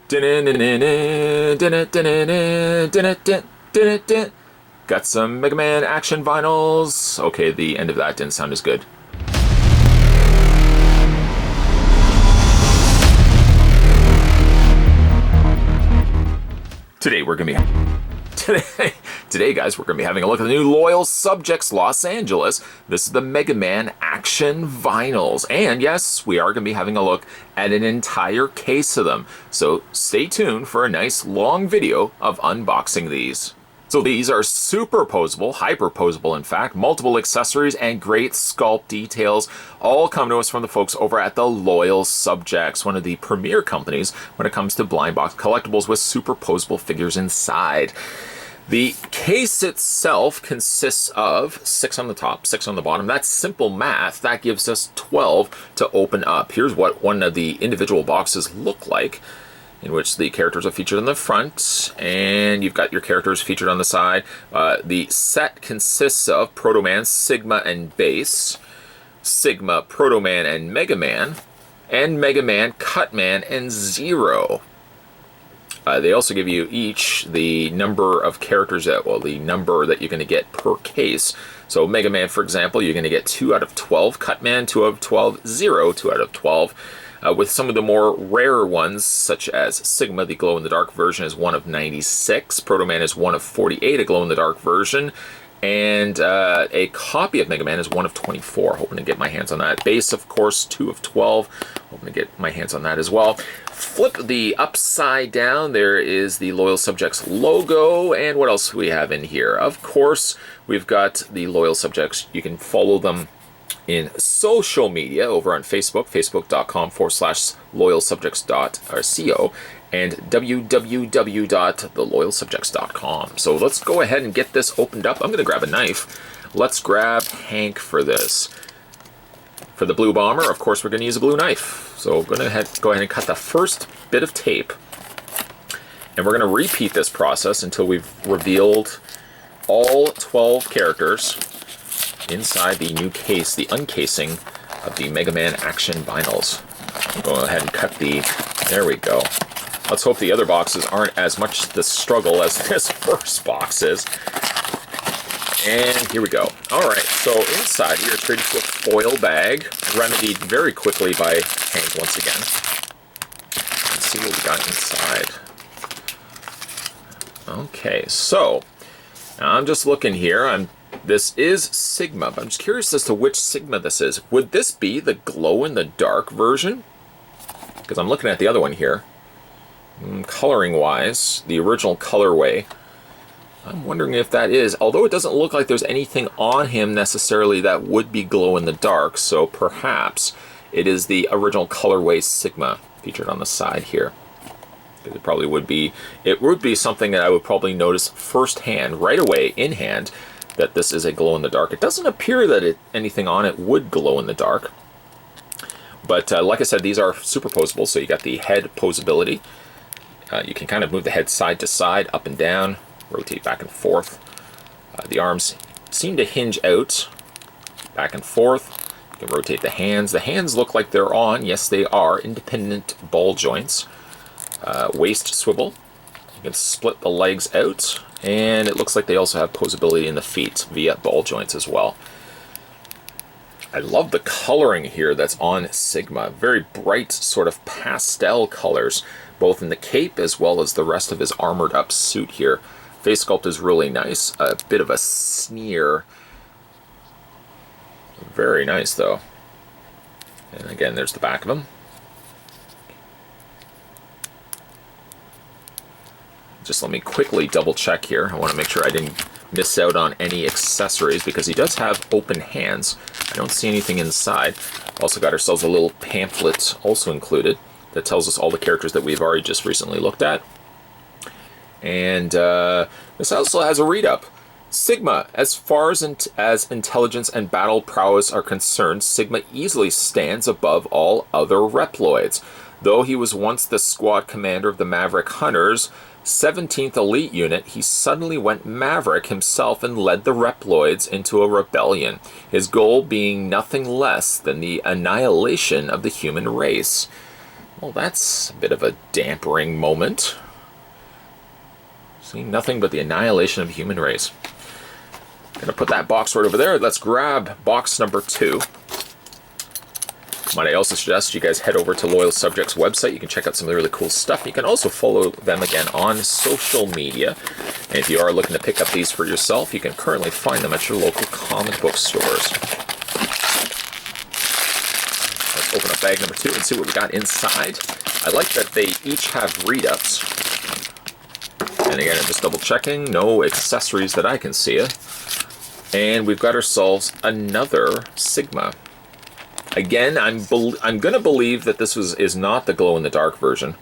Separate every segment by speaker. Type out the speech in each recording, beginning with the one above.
Speaker 1: Got some Mega Man action vinyls. Okay, the end of that didn't sound as good. Today, guys, we're going to be having a look at the new Loyal Subjects Los Angeles. This is the Mega Man action vinyls. And yes, we are going to be having a look at an entire case of them. So stay tuned for a nice long video of unboxing these. So these are superposable, hyperposable in fact, multiple accessories and great sculpt details, all come to us from the folks over at the Loyal Subjects, one of the premier companies when it comes to blind box collectibles with superposable figures inside. The case itself consists of 6 on the top, 6 on the bottom. That's simple math. That gives us 12 to open up. Here's what one of the individual boxes look like, in which the characters are featured on the front, and you've got your characters featured on the side. The set consists of Proto Man, Sigma, and Base, Sigma, Proto Man, and Megaman, Cutman, and Zero. They also give you each the number of characters the number that you're going to get per case. So Mega Man, for example, you're going to get 2 out of 12. Cutman, 2 out of 12. Zero, 2 out of 12. With some of the more rare ones, such as Sigma, the glow-in-the-dark version, is 1 of 96. Proto Man is 1 of 48, a glow-in-the-dark version. And a copy of Mega Man is 1 of 24. Hoping to get my hands on that. Base, of course, 2 of 12. Hoping to get my hands on that as well. Flip the upside down. There is the Loyal Subjects logo. And what else do we have in here? Of course, we've got the Loyal Subjects. You can follow them in social media over on Facebook, facebook.com/loyalsubjects.co and www.theloyalsubjects.com. So let's go ahead and get this opened up. I'm going to grab a knife. Let's grab Hank for this. For the blue bomber, of course, we're going to use a blue knife. So we're going to go ahead and cut the first bit of tape. And we're going to repeat this process until we've revealed all 12 characters inside the new case, the uncasing of the Mega Man action vinyls. We'll go ahead and cut there we go. Let's hope the other boxes aren't as much the struggle as this first box is. And here we go. Alright, so inside we are treated to a foil bag, remedied very quickly by Hank once again. Let's see what we got inside. Okay, so now I'm just looking here. This is Sigma, but I'm just curious as to which Sigma this is. Would this be the glow-in-the-dark version? Because I'm looking at the other one here. Coloring-wise, the original colorway. I'm wondering if that is, although it doesn't look like there's anything on him necessarily that would be glow-in-the-dark, so perhaps it is the original colorway Sigma featured on the side here. It probably would be, something that I would probably notice firsthand, right away, in hand, that this is a glow-in-the-dark. It doesn't appear that anything on it would glow in the dark. But like I said, these are superposable, so you got the head posability. You can kind of move the head side to side, up and down, rotate back and forth. The arms seem to hinge out, back and forth. You can rotate the hands. The hands look like they're on. Yes, they are independent ball joints. Waist swivel. You can split the legs out. And it looks like they also have posability in the feet via ball joints as well. I love the coloring here that's on Sigma. Very bright sort of pastel colors, both in the cape as well as the rest of his armored up suit here. Face sculpt is really nice. A bit of a sneer. Very nice though. And again, there's the back of him. Just let me quickly double check here. I want to make sure I didn't miss out on any accessories because he does have open hands. I don't see anything inside. Also got ourselves a little pamphlet also included that tells us all the characters that we've already just recently looked at. And this also has a read-up. Sigma, as far as intelligence and battle prowess are concerned, Sigma easily stands above all other Reploids. Though he was once the squad commander of the Maverick Hunters, 17th Elite Unit, he suddenly went Maverick himself and led the Reploids into a rebellion, his goal being nothing less than the annihilation of the human race. Well, that's a bit of a dampering moment. Seeing nothing but the annihilation of the human race. Gonna put that box right over there. Let's grab box number 2. Might I also suggest you guys head over to Loyal Subject's website. You can check out some of the really cool stuff. You can also follow them again on social media. And if you are looking to pick up these for yourself, you can currently find them at your local comic book stores. Let's open up bag number 2 and see what we got inside. I like that they each have read-ups. And again, I'm just double checking. No accessories that I can see. And we've got ourselves another Sigma. Again, I'm going to believe that this is not the glow-in-the-dark version.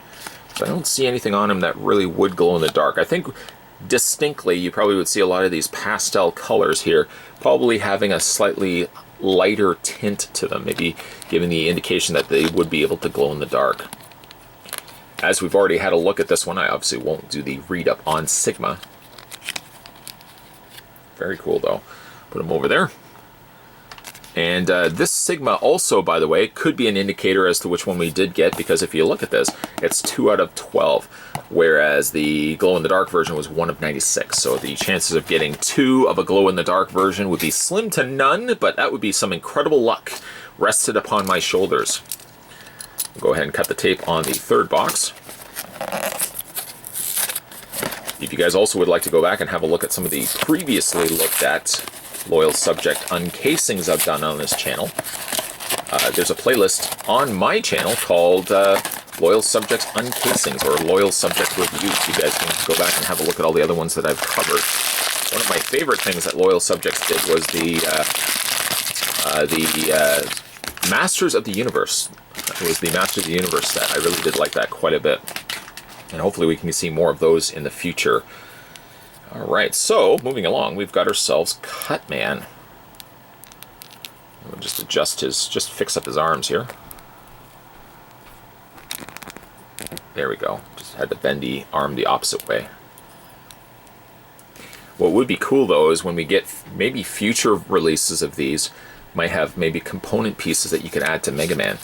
Speaker 1: So I don't see anything on him that really would glow in the dark. I think distinctly you probably would see a lot of these pastel colors here, probably having a slightly lighter tint to them, maybe giving the indication that they would be able to glow in the dark. As we've already had a look at this one, I obviously won't do the read-up on Sigma. Very cool, though. Put them over there. And this Sigma also, by the way, could be an indicator as to which one we did get, because if you look at this, it's 2 out of 12, whereas the glow-in-the-dark version was 1 of 96. So the chances of getting 2 of a glow-in-the-dark version would be slim to none, but that would be some incredible luck rested upon my shoulders. We'll go ahead and cut the tape on the 3rd box. If you guys also would like to go back and have a look at some of the previously looked at Loyal Subject uncasings I've done on this channel, there's a playlist on my channel called Loyal Subjects Uncasings, or Loyal Subject Reviews. You guys can go back and have a look at all the other ones that I've covered. One of my favorite things that Loyal Subjects did was the Masters of the Universe. It was the Masters of the Universe set. I really did like that quite a bit. And hopefully we can see more of those in the future. Alright, so moving along, we've got ourselves Cut Man. We'll just just fix up his arms here. There we go. Just had to bend the arm the opposite way. What would be cool, though, is when we get maybe future releases of these, might have maybe component pieces that you could add to Megaman.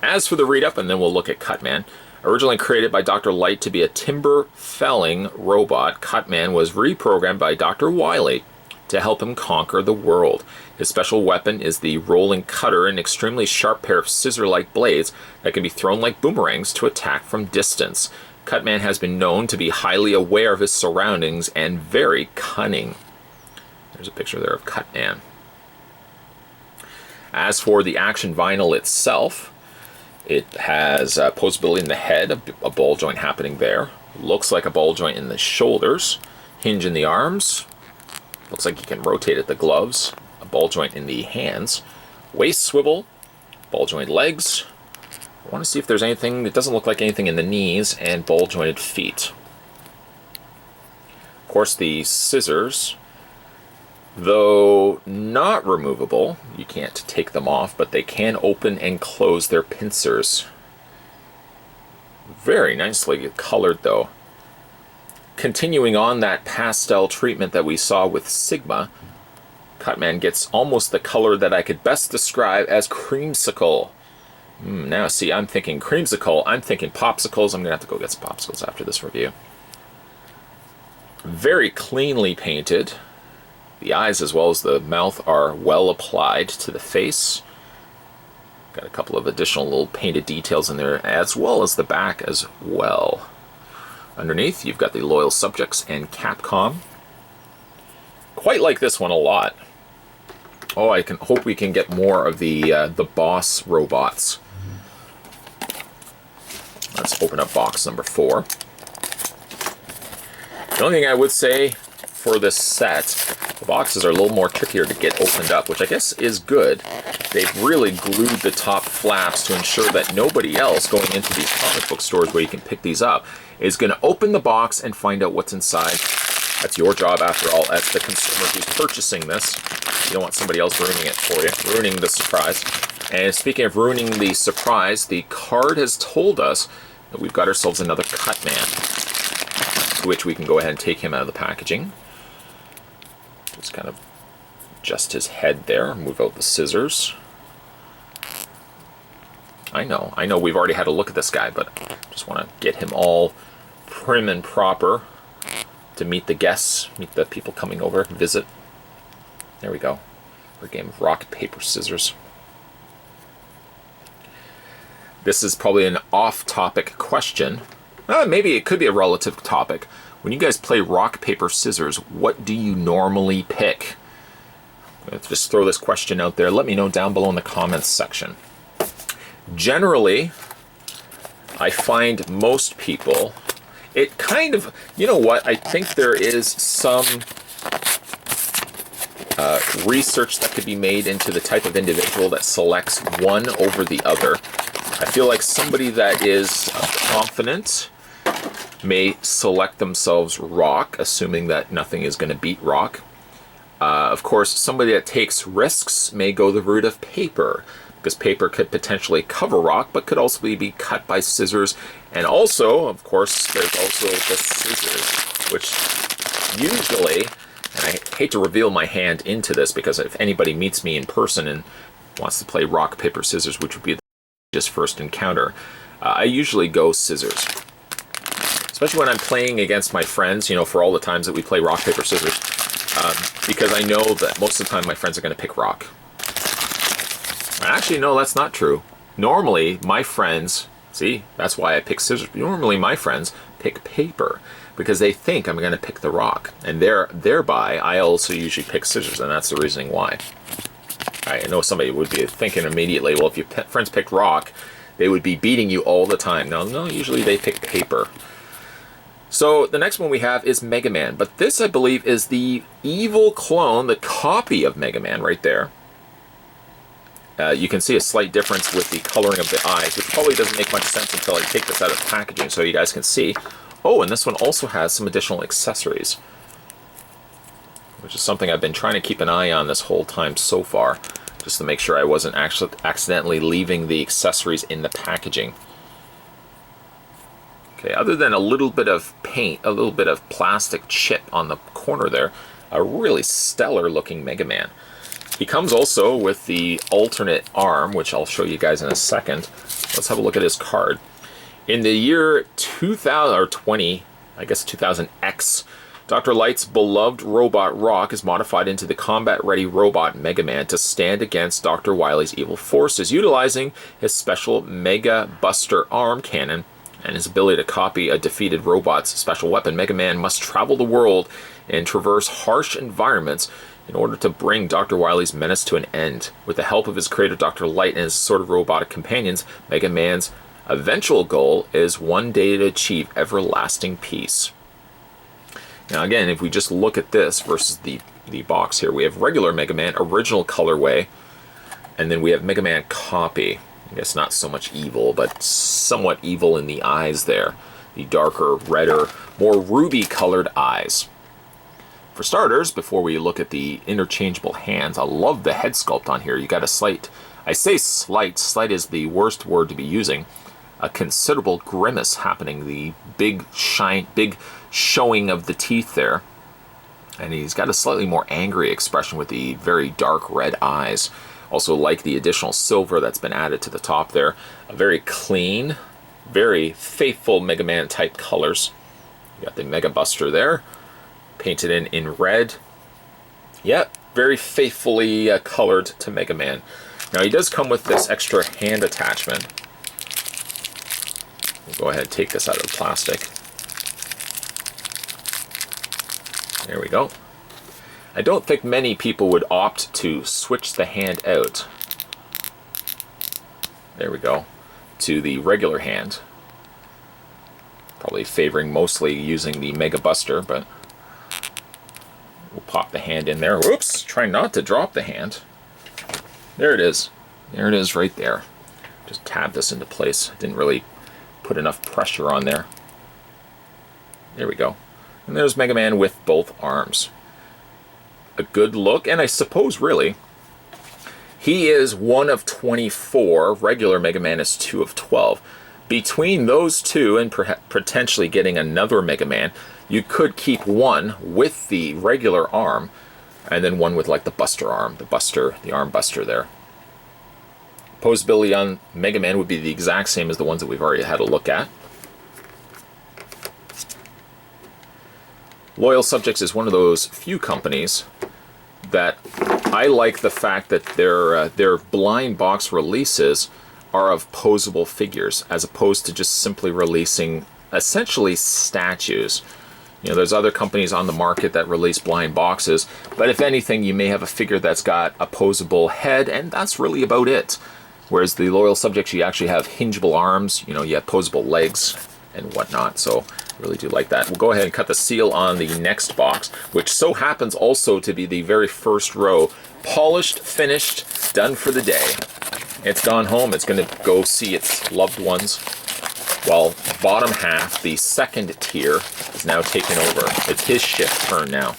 Speaker 1: As for the read-up, and then we'll look at Cut Man. Originally created by Dr. Light to be a timber-felling robot, Cut Man was reprogrammed by Dr. Wily to help him conquer the world. His special weapon is the rolling cutter, an extremely sharp pair of scissor-like blades that can be thrown like boomerangs to attack from distance. Cut Man has been known to be highly aware of his surroundings and very cunning. There's a picture there of Cut Man. As for the action vinyl itself, it has posability in the head, a ball joint happening there. Looks like a ball joint in the shoulders. Hinge in the arms. Looks like you can rotate at the gloves. A ball joint in the hands. Waist swivel. Ball joint legs. I want to see if there's anything. It doesn't look like anything in the knees, and ball jointed feet. Of course, the scissors, though not removable, you can't take them off, but they can open and close their pincers. Very nicely colored, though. Continuing on that pastel treatment that we saw with Sigma, Cut Man gets almost the color that I could best describe as creamsicle. Now, see, I'm thinking creamsicle, I'm thinking popsicles. I'm going to have to go get some popsicles after this review. Very cleanly painted. The eyes as well as the mouth are well applied to the face. Got a couple of additional little painted details in there, as well as the back as well. Underneath, you've got the Loyal Subjects and Capcom. Quite like this one a lot. Oh, I can hope we can get more of the boss robots. Let's open up box number 4. The only thing I would say for this set, the boxes are a little more trickier to get opened up, which I guess is good. They've really glued the top flaps to ensure that nobody else going into these comic book stores where you can pick these up is going to open the box and find out what's inside. That's your job, after all, as the consumer who's purchasing this. You don't want somebody else ruining it for you, ruining the surprise. And speaking of ruining the surprise, the card has told us that we've got ourselves another Cut Man, to which we can go ahead and take him out of the packaging. Just kind of adjust his head there, move out the scissors. I know we've already had a look at this guy, but just want to get him all prim and proper to meet the guests, meet the people coming over, visit. There we go. For a game of rock, paper, scissors. This is probably an off-topic question. Maybe it could be a relative topic. When you guys play rock, paper, scissors, what do you normally pick? Let's just throw this question out there. Let me know down below in the comments section. Generally, I find most people, it kind of, you know what, I think there is some research that could be made into the type of individual that selects one over the other. I feel like somebody that is confident may select themselves rock, assuming that nothing is going to beat rock. Of course, somebody that takes risks may go the route of paper, because paper could potentially cover rock, but could also be cut by scissors. And also, of course, there's also the scissors, which usually, and I hate to reveal my hand into this, because if anybody meets me in person and wants to play rock, paper, scissors, which would be just first encounter, I usually go scissors. Especially when I'm playing against my friends, you know, for all the times that we play rock, paper, scissors, because I know that most of the time my friends are going to pick rock. Actually, no, that's not true. Normally, my friends, see, that's why I pick scissors. Normally, my friends pick paper because they think I'm going to pick the rock. And thereby, I also usually pick scissors, and that's the reasoning why. I know somebody would be thinking immediately, well, if your friends picked rock, they would be beating you all the time. No, usually they pick paper. So the next one we have is Megaman, but this I believe is the evil clone, the copy of Megaman right there. You can see a slight difference with the coloring of the eyes, which probably doesn't make much sense until I take this out of the packaging so you guys can see. Oh, and this one also has some additional accessories, which is something I've been trying to keep an eye on this whole time so far, just to make sure I wasn't actually accidentally leaving the accessories in the packaging. Okay, other than a little bit of paint, a little bit of plastic chip on the corner there, a really stellar looking Mega Man. He comes also with the alternate arm, which I'll show you guys in a second. Let's have a look at his card. In the year 2000, or 20, I guess 2000X, Dr. Light's beloved robot Rock is modified into the combat-ready robot Mega Man to stand against Dr. Wily's evil forces, utilizing his special Mega Buster arm cannon and his ability to copy a defeated robot's special weapon. Mega Man must travel the world and traverse harsh environments in order to bring Dr. Wily's menace to an end. With the help of his creator Dr. Light and his sort of robotic companions, Mega Man's eventual goal is one day to achieve everlasting peace. Now again, if we just look at this versus the box here, we have regular Mega Man, original colorway, and then we have Mega Man copy. I guess not so much evil, but somewhat evil in the eyes there. The darker, redder, more ruby-colored eyes. For starters, before we look at the interchangeable hands, I love the head sculpt on here. You got a slight, I say slight is the worst word to be using, a considerable grimace happening, the big showing of the teeth there. And he's got a slightly more angry expression with the very dark red eyes. Also like the additional silver that's been added to the top there. A very clean, very faithful Mega Man type colors. You got the Mega Buster there, painted in red. Yep, very faithfully colored to Mega Man. Now he does come with this extra hand attachment. We'll go ahead and take this out of the plastic. There we go. I don't think many people would opt to switch the hand out. There we go. To the regular hand. Probably favoring mostly using the Mega Buster, but we'll pop the hand in there. Whoops! Try not to drop the hand. There it is. There it is right there. Just tab this into place. Didn't really put enough pressure on there. There we go. And there's Mega Man with both arms. A good look, and I suppose really, he is 1 of 24, regular Mega Man is 2 of 12. Between those two and potentially getting another Mega Man, you could keep one with the regular arm, and then one with like the Buster arm, the arm buster there. Posability on Mega Man would be the exact same as the ones that we've already had a look at. Loyal Subjects is one of those few companies that I like the fact that their blind box releases are of posable figures, as opposed to just simply releasing essentially statues. You know, there's other companies on the market that release blind boxes, but if anything, you may have a figure that's got a posable head, and that's really about it. Whereas the Loyal Subjects, you actually have hingeable arms, you know, you have posable legs and whatnot, so I really do like that. We'll go ahead and cut the seal on the next box, which so happens also to be the very first row. Polished, finished, done for the day. It's gone home, it's going to go see its loved ones, while bottom half, the second tier, is now taken over. It's his shift turn now.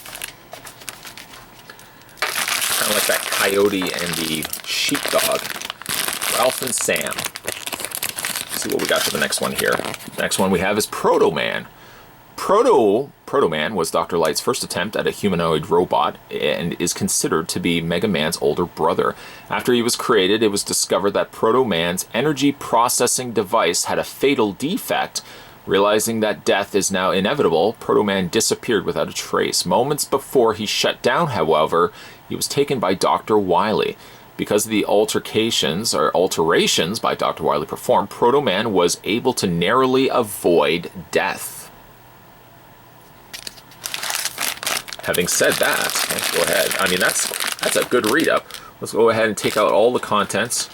Speaker 1: Kind of like that coyote and the sheepdog. Ralph and Sam. Let's see what we got for the next one here. Next one we have is Proto Man. Proto Man was Dr. Light's first attempt at a humanoid robot and is considered to be Mega Man's older brother. After he was created, it was discovered that Proto Man's energy processing device had a fatal defect. Realizing that death is now inevitable, Proto Man disappeared without a trace. Moments before he shut down, however, he was taken by Dr. Wily. Because of the alterations by Dr. Wily performed, Proto Man was able to narrowly avoid death. Having said that, let's go ahead. I mean, that's a good read-up. Let's go ahead and take out all the contents.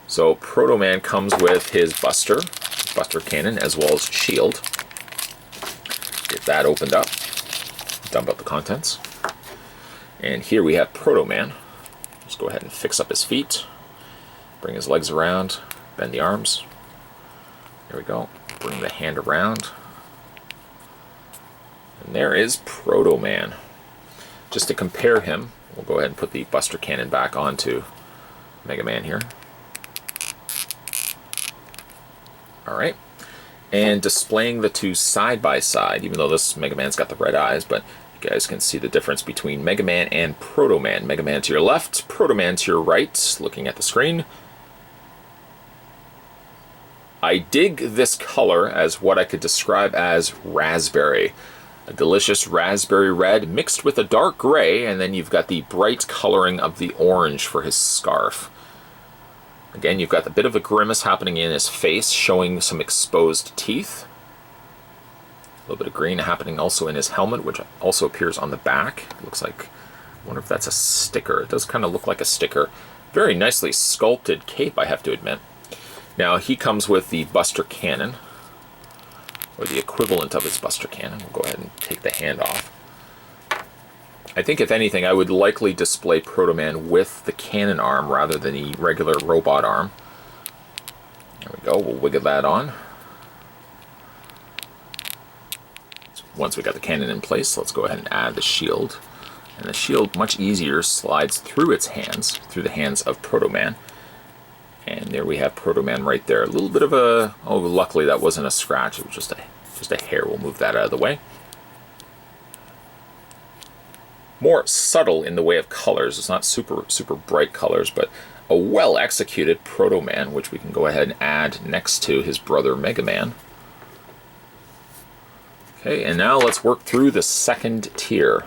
Speaker 1: So Proto Man comes with his Buster Cannon, as well as shield. Get that opened up. Dump out the contents. And here we have Proto Man. Let's go ahead and fix up his feet. Bring his legs around. Bend the arms. There we go. Bring the hand around. And there is Proto Man. Just to compare him, we'll go ahead and put the Buster Cannon back onto Mega Man here. Alright. And displaying the two side by side, even though this Mega Man's got the red eyes, but you guys can see the difference between Mega Man and Proto Man. Mega Man to your left, Proto Man to your right, looking at the screen. I dig this color as what I could describe as raspberry. A delicious raspberry red mixed with a dark gray, and then you've got the bright coloring of the orange for his scarf. Again, you've got a bit of a grimace happening in his face, showing some exposed teeth. A little bit of green happening also in his helmet, which also appears on the back. It looks like, I wonder if that's a sticker. It does kind of look like a sticker. Very nicely sculpted cape, I have to admit. Now, he comes with the Buster Cannon, or the equivalent of his Buster Cannon. We'll go ahead and take the hand off. I think, if anything, I would likely display Proto Man with the cannon arm rather than the regular robot arm. There we go. We'll wiggle that on. Once we got the cannon in place, let's go ahead and add the shield. And the shield, much easier, slides through its hands, through the hands of Proto Man. And there we have Proto Man right there. A little bit of a... Oh, luckily that wasn't a scratch. It was just a hair. We'll move that out of the way. More subtle in the way of colors. It's not super bright colors, but a well-executed Proto Man, which we can go ahead and add next to his brother Mega Man. Okay, and now let's work through the second tier.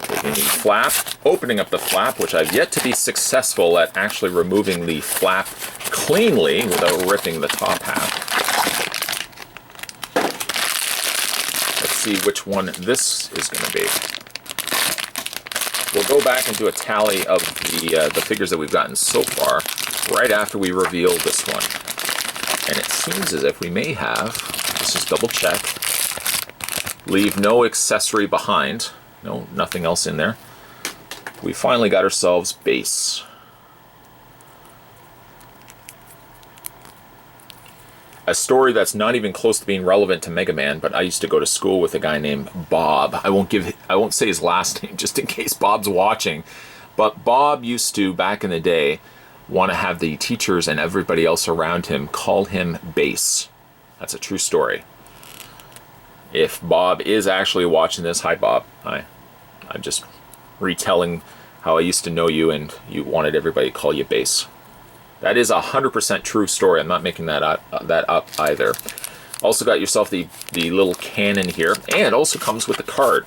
Speaker 1: Taking the flap, opening up the flap, which I've yet to be successful at actually removing the flap cleanly without ripping the top half. Let's see which one this is going to be. We'll go back and do a tally of the figures that we've gotten so far right after we reveal this one. And it seems as if we may have, let's just double check, leave no accessory behind. No, nothing else in there. We finally got ourselves Base. A story that's not even close to being relevant to Mega Man, but I used to go to school with a guy named Bob. I won't say his last name just in case Bob's watching. But Bob used to, back in the day, want to have the teachers and everybody else around him call him Base. That's a true story. If Bob is actually watching this, hi Bob. I'm just retelling how I used to know you and you wanted everybody to call you Base. That is 100% true story. I'm not making that up either. Also got yourself the little cannon here, and also comes with the card.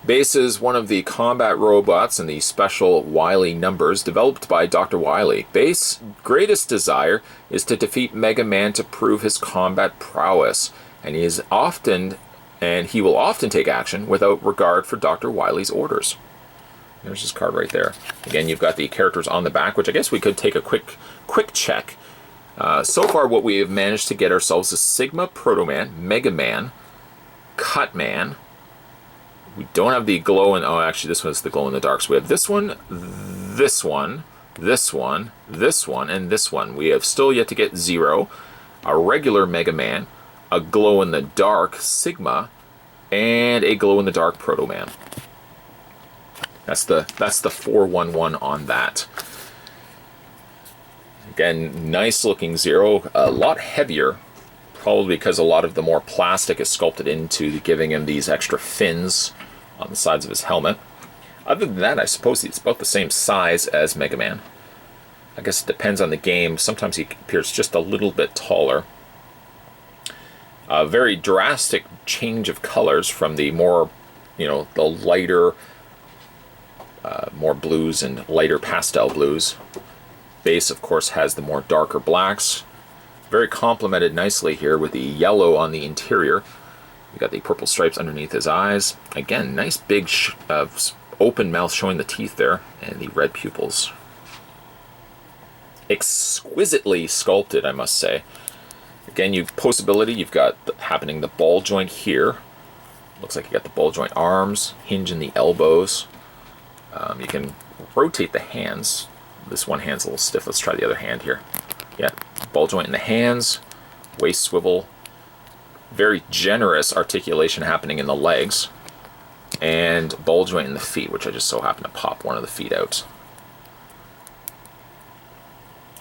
Speaker 1: Base is one of the combat robots in the special Wily numbers developed by Dr. Wily. Base's greatest desire is to defeat Mega Man to prove his combat prowess, and he will often take action without regard for Dr. Wily's orders. There's his card right there. Again, you've got the characters on the back, which I guess we could take a quick check. So far, what we have managed to get ourselves is Sigma, Proto Man, Mega Man, Cut Man. We don't have the glow in... Oh, actually, this one's the glow in the dark. So we have this one, this one, this one, this one, and this one. We have still yet to get Zero, a regular Mega Man, a glow in the dark Sigma, and a glow in the dark Proto Man. That's the 411 on that. Again, nice looking Zero, a lot heavier, probably because a lot of the more plastic is sculpted into giving him these extra fins on the sides of his helmet. Other than that, I suppose he's about the same size as Mega Man. I guess it depends on the game. Sometimes he appears just a little bit taller. A very drastic change of colors from the more, the lighter, more blues and lighter pastel blues. Base, of course, has the more darker blacks. Very complemented nicely here with the yellow on the interior. We got the purple stripes underneath his eyes. Again, nice big open mouth showing the teeth there, and the red pupils. Exquisitely sculpted, I must say. Again, postability, you've got happening the ball joint here. Looks like you got the ball joint arms, hinge in the elbows. You can rotate the hands. This one hand's a little stiff. Let's try the other hand here. Yeah, ball joint in the hands, waist swivel. Very generous articulation happening in the legs, and ball joint in the feet, which I just so happen to pop one of the feet out.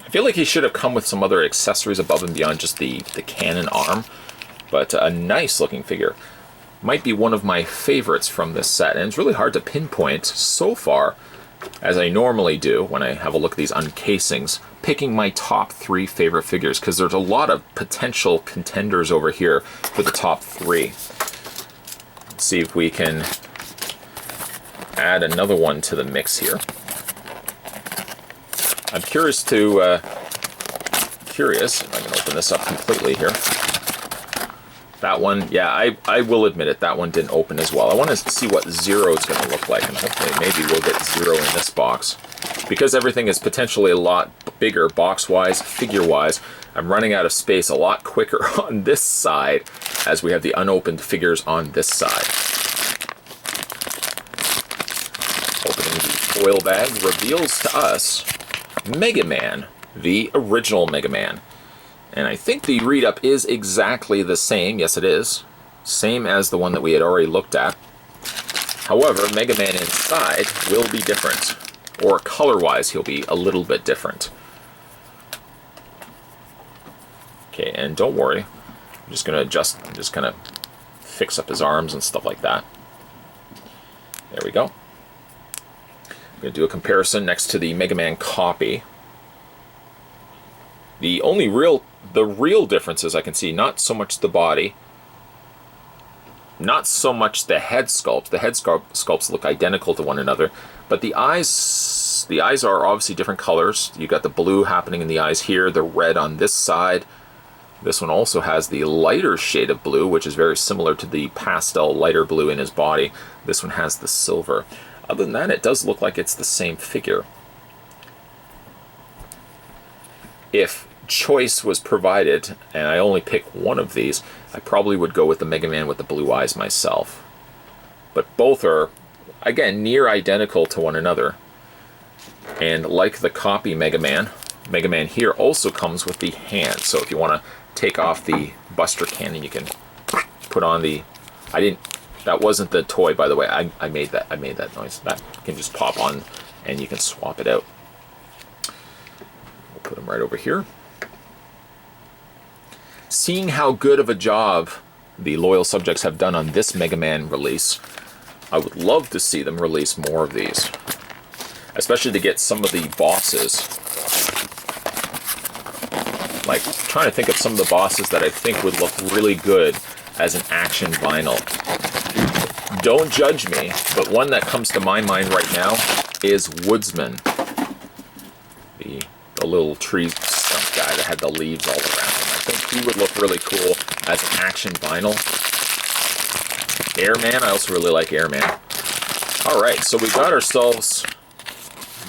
Speaker 1: I feel like he should have come with some other accessories above and beyond just the cannon arm, but a nice looking figure. Might be one of my favorites from this set, and it's really hard to pinpoint so far, as I normally do when I have a look at these uncasings, picking my top 3 favorite figures, because there's a lot of potential contenders over here for the top 3. Let's see if we can add another one to the mix here. I'm curious if I can open this up completely here. That one, yeah, I will admit it, that one didn't open as well. I want to see what Zero is going to look like, and hopefully maybe we'll get Zero in this box. Because everything is potentially a lot bigger box-wise, figure-wise, I'm running out of space a lot quicker on this side as we have the unopened figures on this side. Opening the foil bag reveals to us Mega Man, the original Mega Man. And I think the read-up is exactly the same. Yes, it is. Same as the one that we had already looked at. However, Mega Man inside will be different. Or color-wise, he'll be a little bit different. Okay, and don't worry. I'm just going to adjust, just kind of fix up his arms and stuff like that. There we go. I'm going to do a comparison next to the Mega Man copy. The real differences I can see, not so much the body, not so much the head sculpt. The head sculpts look identical to one another, but the eyes are obviously different colors. You got the blue happening in the eyes here, the red on this side. This one also has the lighter shade of blue, which is very similar to the pastel lighter blue in his body. This one has the silver. Other than that, it does look like it's the same figure. If choice was provided, and I only pick one of these, I probably would go with the Mega Man with the blue eyes myself. But both are, again, near identical to one another. And like the copy Mega Man here also comes with the hand. So if you want to take off the Buster cannon, you can put on the... That wasn't the toy, by the way. I made that noise. That can just pop on, and you can swap it out. We'll put them right over here. Seeing how good of a job the loyal subjects have done on this Mega Man release. I would love to see them release more of these, especially to get some of the bosses. Like, trying to think of some of the bosses that I think would look really good as an action vinyl. Don't judge me, but one that comes to my mind right now is Woodsman. The little tree stump guy that had the leaves all around him. I think he would look really cool as an action vinyl. Airman, I also really like Airman. Alright, so we got ourselves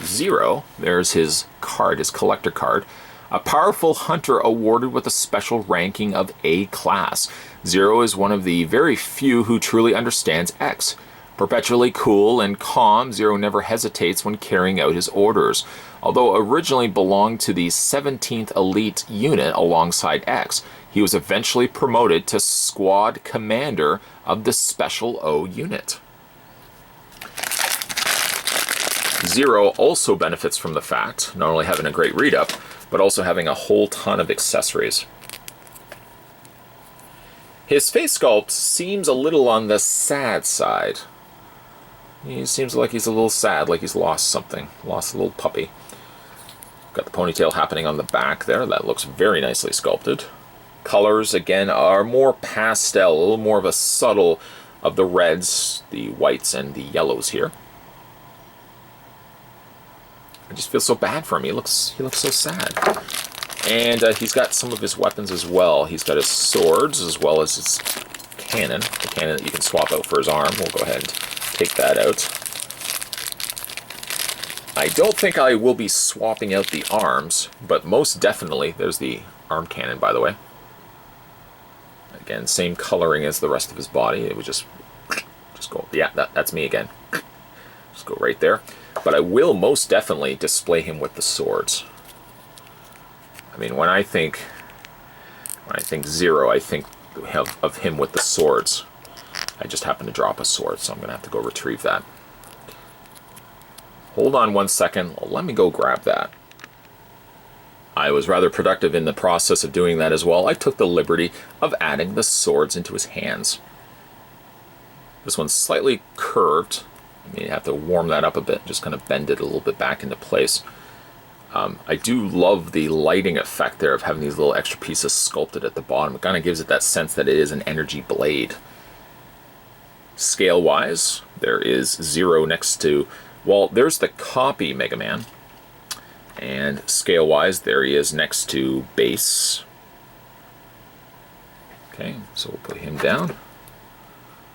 Speaker 1: Zero. There's his card, his collector card. A powerful hunter awarded with a special ranking of A class. Zero is one of the very few who truly understands X. Perpetually cool and calm, Zero never hesitates when carrying out his orders. Although originally belonged to the 17th Elite Unit alongside X, he was eventually promoted to Squad Commander of the Special O Unit. Zero also benefits from the fact, not only having a great read-up, but also having a whole ton of accessories. His face sculpt seems a little on the sad side. He seems like he's a little sad, like he's lost something, lost a little puppy. Got the ponytail happening on the back there. That looks very nicely sculpted. Colors, again, are more pastel, a little more of a subtle of the reds, the whites, and the yellows here. I just feel so bad for him. He looks so sad. And he's got some of his weapons as well. He's got his swords as well as his cannon. The cannon that you can swap out for his arm. We'll go ahead and take that out. I don't think I will be swapping out the arms, but most definitely, there's the arm cannon, by the way. Again, same coloring as the rest of his body. It would just go, yeah, that's me again. Just go right there. But I will most definitely display him with the swords. I mean, when I think Zero, I think of him with the swords. I just happened to drop a sword, so I'm going to have to go retrieve that. Hold on one second. Let me go grab that. I was rather productive in the process of doing that as well. I took the liberty of adding the swords into his hands. This one's slightly curved. I mean, you have to warm that up a bit, just kind of bend it a little bit back into place. I do love the lighting effect there of having these little extra pieces sculpted at the bottom. It kind of gives it that sense that it is an energy blade. Scale-wise, there is Zero next to, well, there's the copy Mega Man. And scale-wise, there he is next to Base. Okay, so we'll put him down.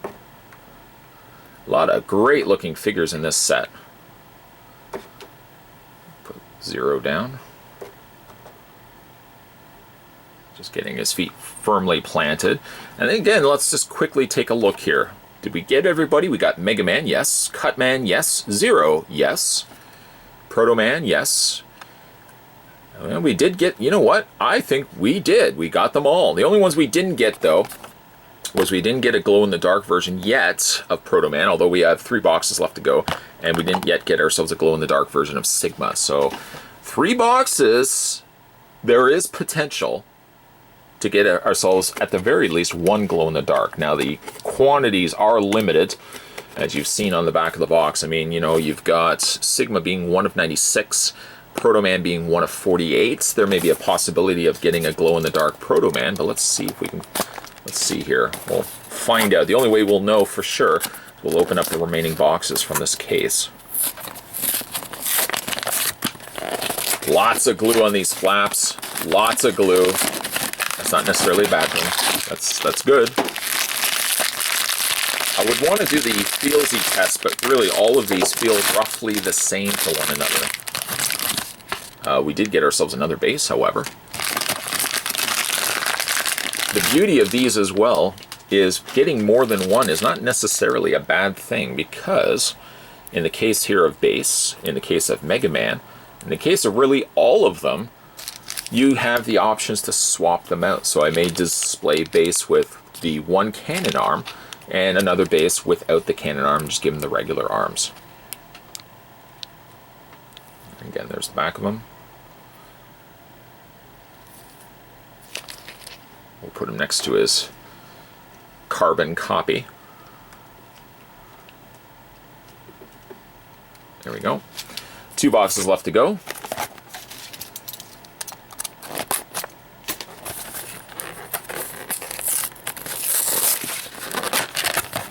Speaker 1: A lot of great looking figures in this set. Put Zero down. Just getting his feet firmly planted. And then again, let's just quickly take a look here. Did we get everybody? We got Mega Man, yes. Cut Man, yes. Zero, yes. Proto Man, yes. Well, we did get, you know what? I think we did. We got them all. The only ones we didn't get, though, was we didn't get a glow-in-the-dark version yet of Proto Man, although we have 3 boxes left to go, and we didn't yet get ourselves a glow-in-the-dark version of Sigma. So, 3 boxes, there is potential to get ourselves, at the very least, 1 glow-in-the-dark. Now, the quantities are limited, as you've seen on the back of the box. I mean, you know, you've got Sigma being 1 of 96, Proto Man being 1 of 48. There may be a possibility of getting a glow-in-the-dark Proto Man, but let's see if we can... Let's see here. We'll find out. The only way we'll know for sure, we'll open up the remaining boxes from this case. Lots of glue on these flaps. Lots of glue. That's not necessarily a bad thing. That's good. I would want to do the feelsy test, but really all of these feel roughly the same to one another. We did get ourselves another base, however. The beauty of these as well is getting more than one is not necessarily a bad thing, because in the case here of Base, in the case of Mega Man, in the case of really all of them, you have the options to swap them out. So I may display Base with the 1 cannon arm and another Base without the cannon arm, just give them the regular arms. Again, there's the back of them. We'll put him next to his carbon copy. There we go. 2 boxes left to go.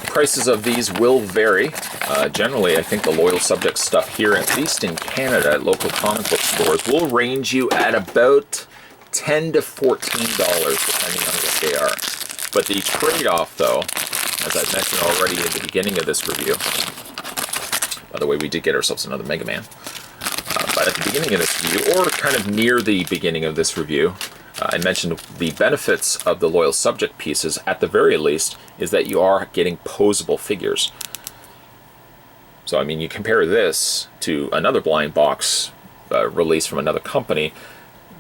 Speaker 1: Prices of these will vary. Generally, I think the Loyal Subject stuff here, at least in Canada, at local comic book stores, will range you at about $10 to $14, depending on what they are. But the trade-off, though, as I've mentioned already at the beginning of this review, by the way, we did get ourselves another Mega Man, but at the beginning of this review, or kind of near the beginning of this review, I mentioned the benefits of the Loyal Subject pieces, at the very least, is that you are getting posable figures. So, I mean, you compare this to another blind box release from another company,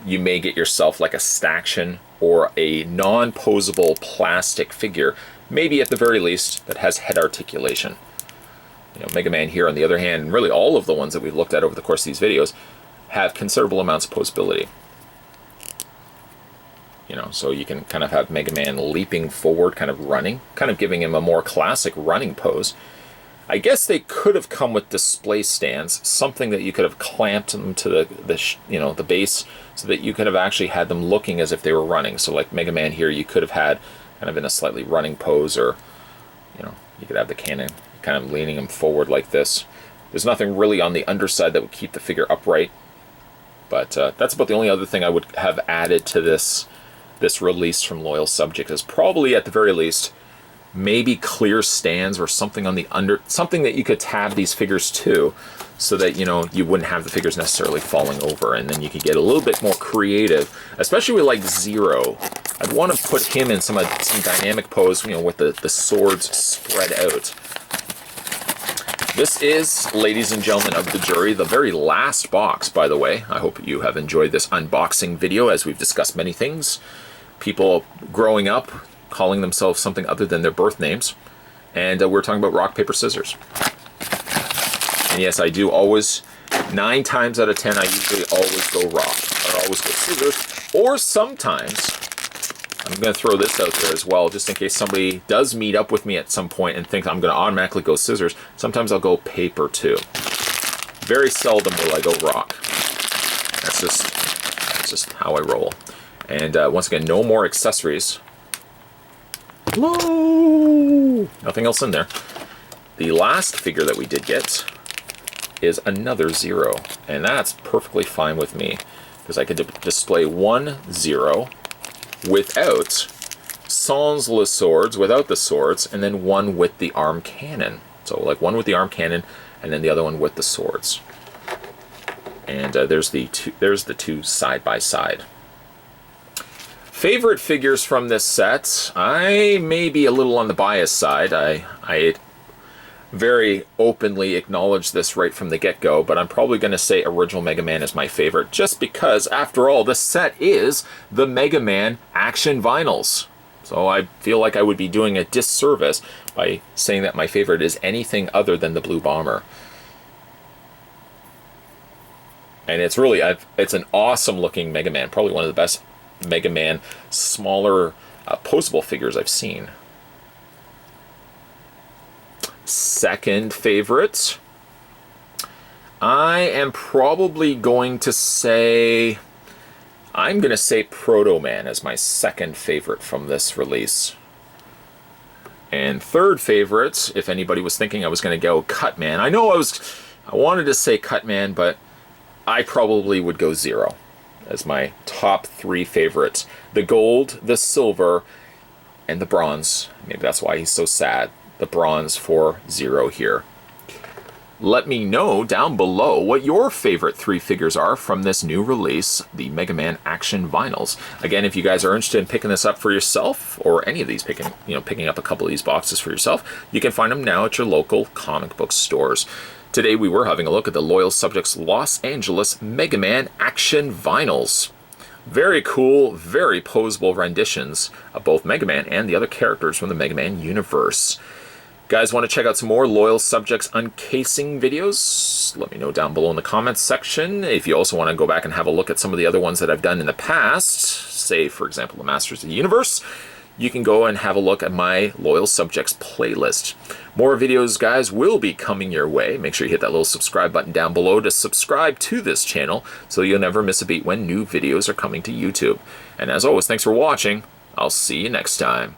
Speaker 1: you may get yourself like a Staction or a non-posable plastic figure, maybe at the very least, that has head articulation. You know, Mega Man here, on the other hand, and really all of the ones that we've looked at over the course of these videos, have considerable amounts of posability. You know, so you can kind of have Mega Man leaping forward, kind of running, kind of giving him a more classic running pose. I guess they could have come with display stands, something that you could have clamped them to the base, so that you could have actually had them looking as if they were running. So like Mega Man here, you could have had kind of in a slightly running pose, or you know, you could have the cannon kind of leaning him forward like this. There's nothing really on the underside that would keep the figure upright, but that's about the only other thing I would have added to this release from Loyal Subject, is probably at the very least maybe clear stands or something on the something that you could tab these figures to, so that, you know, you wouldn't have the figures necessarily falling over, and then you could get a little bit more creative, especially with like Zero. I'd want to put him in some dynamic pose, you know, with the swords spread out. This is, ladies and gentlemen of the jury, the very last box, by the way. I hope you have enjoyed this unboxing video, as we've discussed many things. People growing up calling themselves something other than their birth names. And we're talking about rock, paper, scissors. And yes, I do always, 9 times out of 10, I usually always go rock, or always go scissors. Or sometimes, I'm going to throw this out there as well, just in case somebody does meet up with me at some point and think I'm going to automatically go scissors. Sometimes I'll go paper too. Very seldom will I go rock. That's just how I roll. And once again, no more accessories. Hello! Nothing else in there. The last figure that we did get is another Zero, and that's perfectly fine with me, because I could display one Zero without, sans le swords, without the swords, and then one with the arm cannon. So like one with the arm cannon, and then the other one with the swords. And there's the two side by side. Favorite figures from this set, I may be a little on the biased side. I very openly acknowledge this right from the get-go, but I'm probably going to say Original Mega Man is my favorite, just because, after all, this set is the Mega Man Action Vinyls. So I feel like I would be doing a disservice by saying that my favorite is anything other than the Blue Bomber. And it's really, it's an awesome looking Mega Man, probably one of the best Mega Man smaller posable figures I've seen. Second favorite, I am probably going to say, Proto Man as my second favorite from this release. And third favorite, if anybody was thinking I was going to go Cut Man, I wanted to say Cut Man, but I probably would go Zero as my top 3 favorites. The gold, the silver, and the bronze. Maybe that's why he's so sad. The bronze for Zero here. Let me know down below what your favorite 3 figures are from this new release, the Mega Man Action Vinyls. Again, if you guys are interested in picking this up for yourself, or any of these, picking up a couple of these boxes for yourself, you can find them now at your local comic book stores. Today we were having a look at the Loyal Subjects Los Angeles Mega Man Action Vinyls. Very cool, very posable renditions of both Mega Man and the other characters from the Mega Man universe. Guys, want to check out some more Loyal Subjects uncasing videos? Let me know down below in the comments section. If you also want to go back and have a look at some of the other ones that I've done in the past, say, for example, the Masters of the Universe, you can go and have a look at my Loyal Subjects playlist. More videos, guys, will be coming your way. Make sure you hit that little subscribe button down below to subscribe to this channel so you'll never miss a beat when new videos are coming to YouTube. And as always, thanks for watching. I'll see you next time.